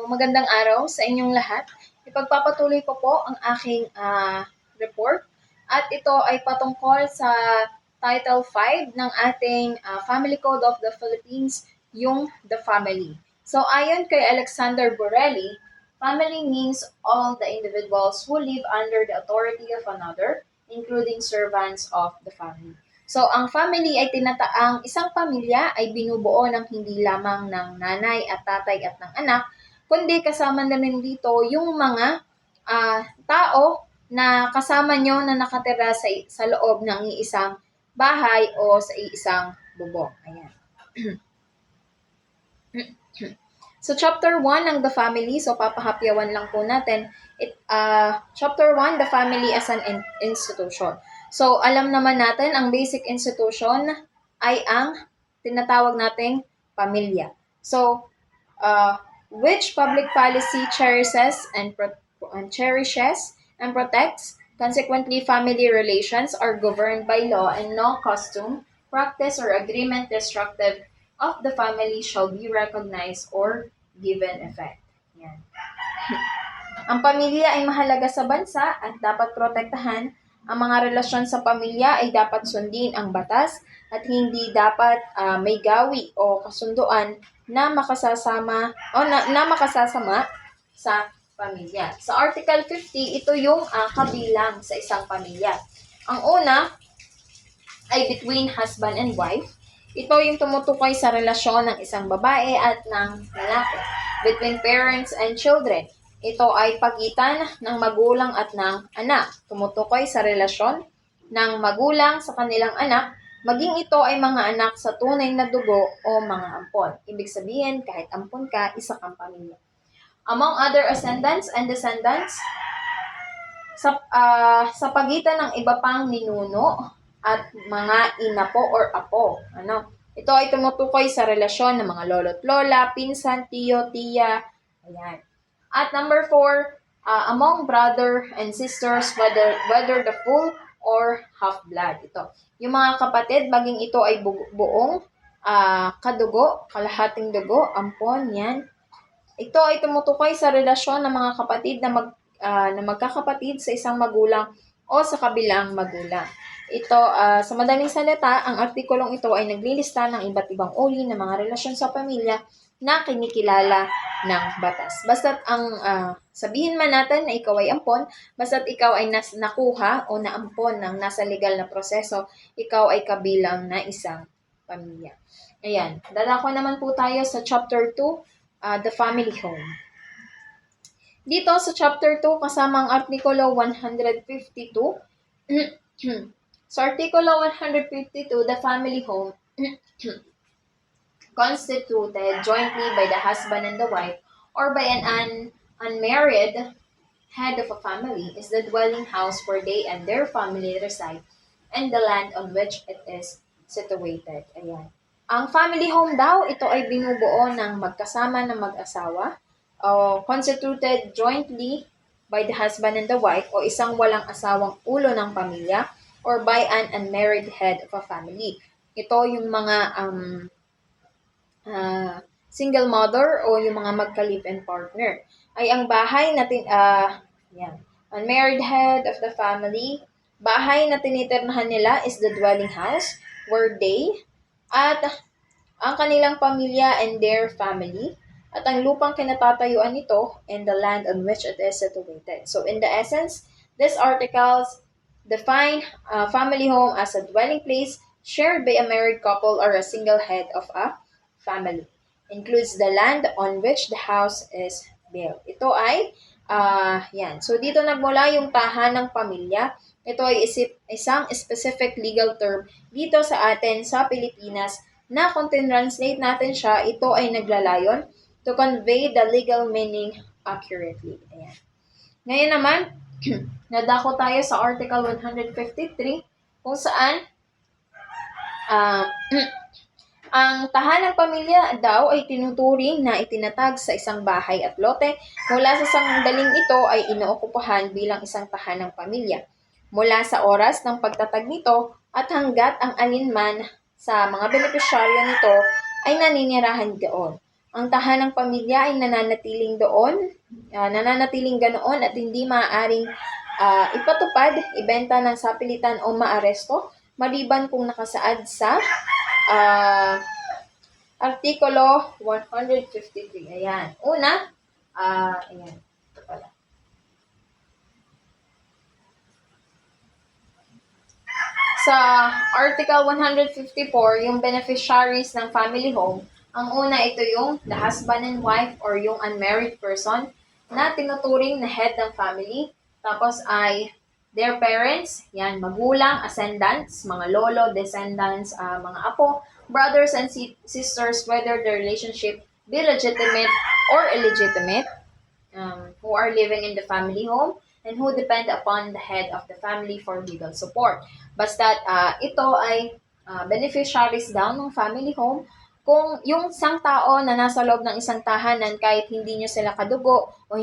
Magandang araw sa inyong lahat. Ipagpapatuloy ko po ang aking report at ito ay patungkol sa Title 5 ng ating Family Code of the Philippines, yung The Family. So ayon kay Alexander Borelli, family means all the individuals who live under the authority of another, including servants of the family. So, ang family ay tinataang isang pamilya ay binubuo ng hindi lamang ng nanay at tatay at ng anak, kundi kasama na rin dito yung mga tao na kasama nyo na nakatira sa loob ng iisang bahay o sa iisang bubong. Ayan. So, chapter 1 ng The Family, so papahapyawan lang po natin. Chapter 1, The Family as an Institution. So, alam naman natin, ang basic institution ay ang tinatawag nating pamilya. So, which public policy cherishes and protects. Consequently, family relations are governed by law and no custom, practice, or agreement destructive of the family shall be recognized or given effect. Yan. Ang pamilya ay mahalaga sa bansa at dapat protektahan. Ang mga relasyon sa pamilya ay dapat sundin ang batas at hindi dapat may gawi o kasunduan na makasasama sa pamilya. Sa Article 50, ito yung kabilang sa isang pamilya. Ang una ay between husband and wife. Ito yung tumutukoy sa relasyon ng isang babae at ng lalaki. Between parents and children. Ito ay pagitan ng magulang at ng anak. Tumutukoy sa relasyon ng magulang sa kanilang anak, maging ito ay mga anak sa tunay na dugo o mga ampon. Ibig sabihin, kahit ampon ka, isa kang pamilya. Among other ascendants and descendants, sa pagitan ng iba pang ninuno at mga inapo or apo. Ito ay tumutukoy sa relasyon ng mga lolo't lola, pinsan, tiyo, tiya. Ayan. At number 4, among brother and sisters, whether the full or half-blood. Ito. Yung mga kapatid, maging ito ay buong kadugo, kalahating dugo, ampon, yan. Ito ay tumutukoy sa relasyon ng mga kapatid na magkakapatid sa isang magulang o sa kabilang magulang. Ito, sa madaling salita, ang artikulong ito ay naglilista ng iba't ibang uri ng mga relasyon sa pamilya na kinikilala ng batas. Basta't ang sabihin man natin na ikaw ay ampon, basta't ikaw ay nakuha o naampon ng nasa legal na proseso, ikaw ay kabilang na isang pamilya. Ayan, dadako naman po tayo sa chapter 2, The Family Home. Dito sa chapter 2, kasama ang artikulo 152, sa artikulo 152, the family home constituted jointly by the husband and the wife or by an unmarried head of a family is the dwelling house where they and their family reside and the land on which it is situated. Ayan. Ang family home daw, ito ay binubuo ng magkasama na mag-asawa constituted jointly by the husband and the wife o isang walang asawang ulo ng pamilya or by an unmarried head of a family. Ito yung mga single mother o yung mga magka-live-in partner. Ay ang bahay na unmarried head of the family, bahay na tinitirnahan nila is the dwelling house where they at ang kanilang pamilya and their family at ang lupang kinatatayuan nito and the land on which it is situated. So in the essence, these articles define family home as a dwelling place shared by a married couple or a single head of a family. Includes the land on which the house is built. Ito ay, yan. So dito nagmula yung tahanang pamilya. Ito ay isang specific legal term dito sa atin sa Pilipinas na kung translate natin siya, ito ay naglalayon to convey the legal meaning accurately. Ayan. Ngayon naman, nadako tayo sa Article 153 kung saan ang tahanang pamilya daw ay tinuturing na itinatag sa isang bahay at lote mula sa sandaling ito ay inookupahan bilang isang tahanang pamilya. Mula sa oras ng pagtatag nito at hanggat ang alinman sa mga benepisyaryo nito ay naninirahan doon. ang tahanang pamilya ay nananatiling ganoon at hindi maaaring ipatupad, ibenta ng sapilitan o maaresto maliban kung nakasaad sa Artikulo 153. Ayan. Una, ayan. Ito pala. Sa Article 154, yung beneficiaries ng family home, ang una ito yung the husband and wife or yung unmarried person na tinuturing na head ng family. Tapos ay their parents, yan, magulang, ascendants, mga lolo, descendants, mga apo, brothers and sisters, whether the relationship be legitimate or illegitimate, who are living in the family home, and who depend upon the head of the family for legal support. Basta ito ay beneficiaries daw ng family home kung yung isang tao na nasa loob ng isang tahanan kahit hindi nyo sila kadugo o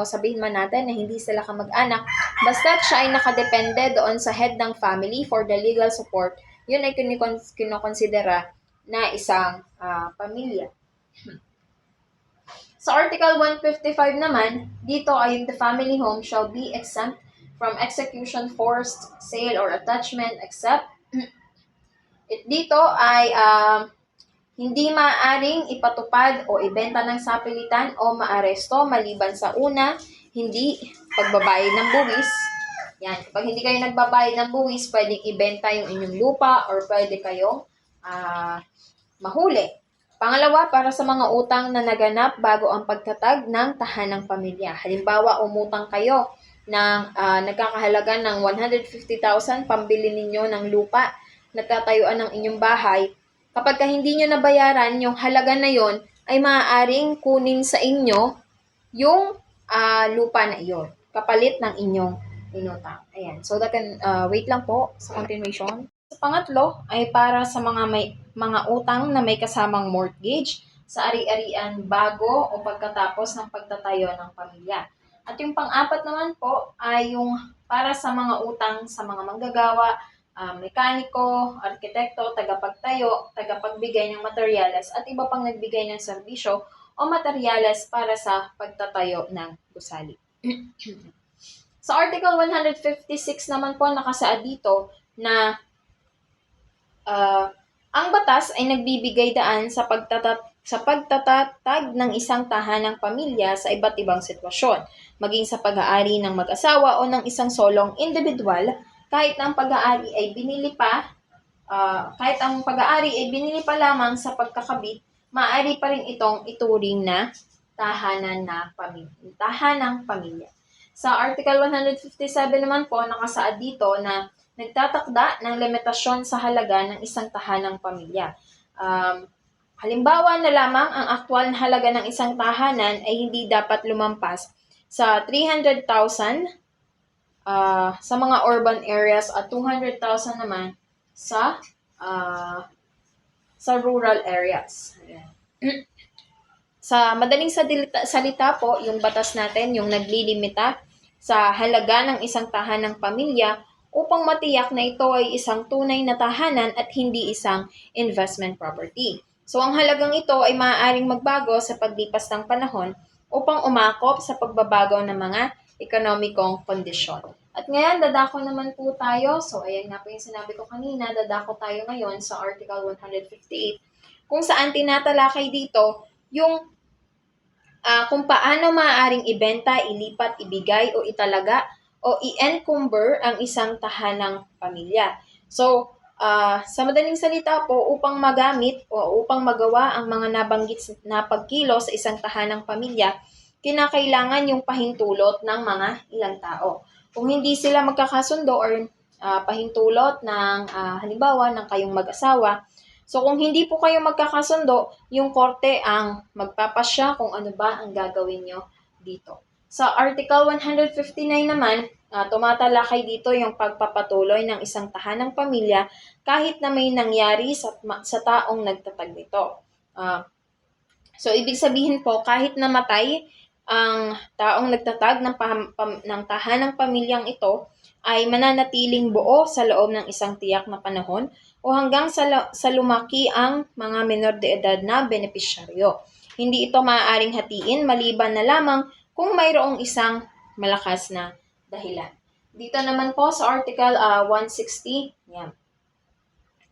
sabihin man natin na hindi sila kamag-anak, basta siya ay nakadepende doon sa head ng family for the legal support, yun ay kinokonsidera na isang pamilya. Sa Article 155 naman, dito ay the family home shall be exempt from execution, forced sale, or attachment except dito ay hindi maaaring ipatupad o ibenta ng sapilitan o maaresto maliban sa una, hindi pagbabayad ng buwis. Yan, kapag hindi kayo nagbabayad ng buwis, pwedeng ibenta yung inyong lupa or pwede kayong mahuli. Pangalawa, para sa mga utang na naganap bago ang pagtatag ng tahanang pamilya. Halimbawa, umutang kayo ng nagkakahalaga ng 150,000 pambili ninyo ng lupa, nagtatayuan ng inyong bahay. Kapag hindi nyo nabayaran yung halaga na yon, ay maaaring kunin sa inyo yung lupa na iyon, kapalit ng inyong inutang. Ayan. So, wait lang po sa continuation. Sa pangatlo ay para sa mga utang na may kasamang mortgage sa ari-arian bago o pagkatapos ng pagtatayo ng pamilya. At yung pang-apat naman po ay yung para sa mga utang sa mga manggagawa, mekaniko, arkitekto, tagapagtayo, tagapagbigay ng materyales at iba pang nagbigay ng serbisyo o materyales para sa pagtatayo ng gusali. Sa Article 156 naman po nakasaad dito na ang batas ay nagbibigay daan sa pagtatatag ng isang tahanang pamilya sa iba't ibang sitwasyon, maging sa pag-aari ng mag-asawa o ng isang solong individual, kahit ang pag-aari ay binili lamang sa pagkakabit, maaari pa rin itong ituring na tahanang pamilya. Sa Article 157 naman po, nakasaad dito na nagtatakda ng limitasyon sa halaga ng isang tahanang pamilya. Halimbawa na lamang ang aktwal na halaga ng isang tahanan ay hindi dapat lumampas sa 300,000 sa mga urban areas at 200,000 naman sa rural areas. Sa madaling salita po, yung batas natin, yung naglilimita sa halaga ng isang tahanang pamilya upang matiyak na ito ay isang tunay na tahanan at hindi isang investment property. So ang halagang ito ay maaaring magbago sa paglipas ng panahon upang umakop sa pagbabago ng mga ekonomikong kondisyon. At ngayon, dadako naman po tayo. So ayan nga po yung sinabi ko kanina, dadako tayo ngayon sa Article 158 kung saan tinatalakay dito yung kung paano maaaring ibenta, ilipat, ibigay o italaga o i-encumber ang isang tahanang pamilya. So, sa madaling salita po, upang magamit o upang magawa ang mga nabanggit na pagkilo sa isang tahanang pamilya, kinakailangan yung pahintulot ng mga ilang tao. Kung hindi sila magkakasundo or pahintulot ng halimbawa ng kayong mag-asawa, so kung hindi po kayo magkakasundo, yung korte ang magpapasya kung ano ba ang gagawin nyo dito. Sa Article 159 naman, tumatalakay dito yung pagpapatuloy ng isang tahanang pamilya kahit na may nangyari sa taong nagtatag nito. So, ibig sabihin po, kahit namatay ang taong nagtatag ng tahanang pamilyang ito, ay mananatiling buo sa loob ng isang tiyak na panahon o hanggang sa lumaki ang mga menor de edad na benepisyaryo. Hindi ito maaaring hatiin maliban na lamang kung mayroong isang malakas na dahilan. Dito naman po sa Article 160, yan.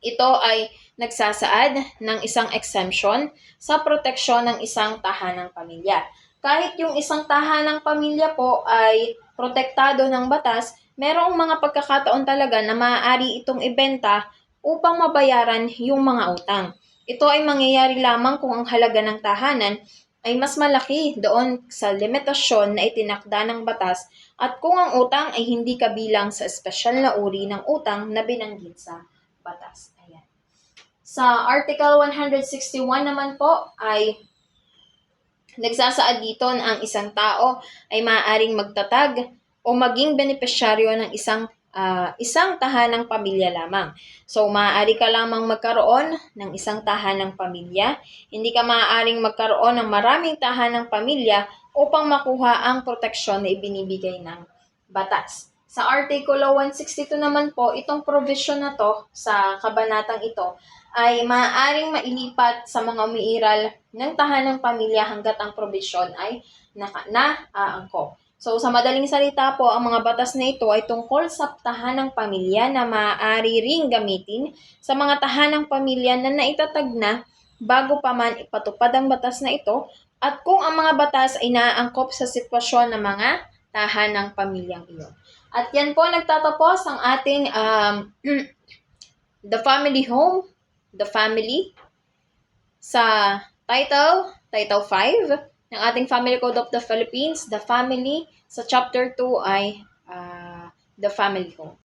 Ito ay nagsasaad ng isang exemption sa proteksyon ng isang tahanang pamilya. Kahit yung isang tahanang pamilya po ay protektado ng batas, merong mga pagkakataon talaga na maaari itong ibenta upang mabayaran yung mga utang. Ito ay mangyayari lamang kung ang halaga ng tahanan ay mas malaki doon sa limitasyon na itinakda ng batas at kung ang utang ay hindi kabilang sa espesyal na uri ng utang na binanggit sa batas. Ayan. Sa Article 161 naman po ay nagsasaad dito na ang isang tao ay maaaring magtatag o maging benepisyaryo ng isang tahanang pamilya lamang. So, maaari ka lamang magkaroon ng isang tahanang pamilya. Hindi ka maaaring magkaroon ng maraming tahanang pamilya upang makuha ang proteksyon na ibinibigay ng batas. Sa Artikulo 162 naman po, itong provision na to sa kabanatang ito ay maaaring mailipat sa mga umiiral ng tahanang pamilya hanggat ang provision ay naaangkop. So, sa madaling salita po, ang mga batas na ito ay tungkol sa tahanang pamilya na maaari ring gamitin sa mga tahanang pamilya na naitatag na bago pa man ipatupad ang batas na ito at kung ang mga batas ay naaangkop sa sitwasyon ng mga tahanang pamilyang iyon. At yan po nagtatapos ang ating The Family Home, The Family sa Title 5 ng ating Family Code of the Philippines, The Family. Sa Chapter 2 ay The Family Home.